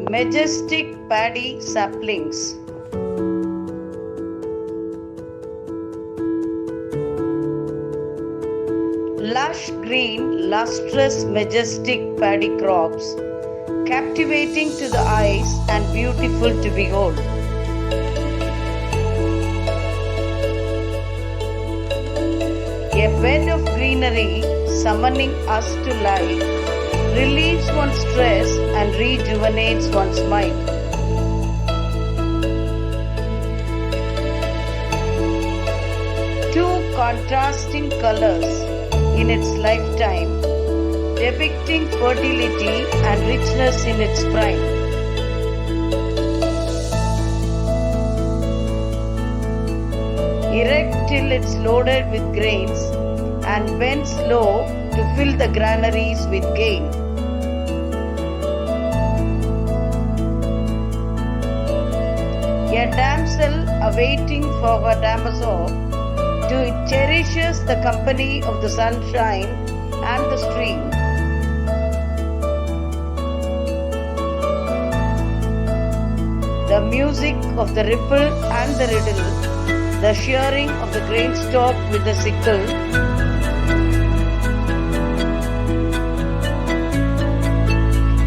Majestic paddy saplings. Lush green, lustrous, majestic paddy crops, captivating to the eyes and beautiful to behold. A bed of greenery summoning us to life, relieves one's stress and rejuvenates one's mind. Two contrasting colors in its lifetime, depicting fertility and richness in its prime. Erect till it's loaded with grains and bends low to fill the granaries with gain. A damsel awaiting for her damoiseau, it cherishes the company of the sunshine and the stream. The music of the ripple and the riddle, the shearing of the grain stalk with the sickle,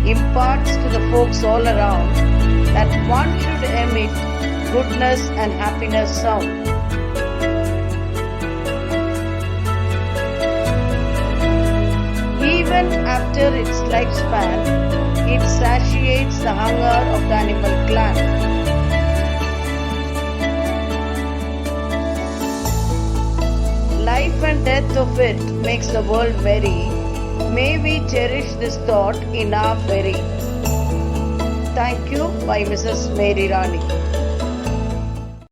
imparts to the folks all around that one should emit goodness and happiness sound. Even after its lifespan, it satiates the hunger of the animal clan. Life and death of it makes the world merry. May we cherish this thought in our very. Thank you by Mrs. Mary Rani.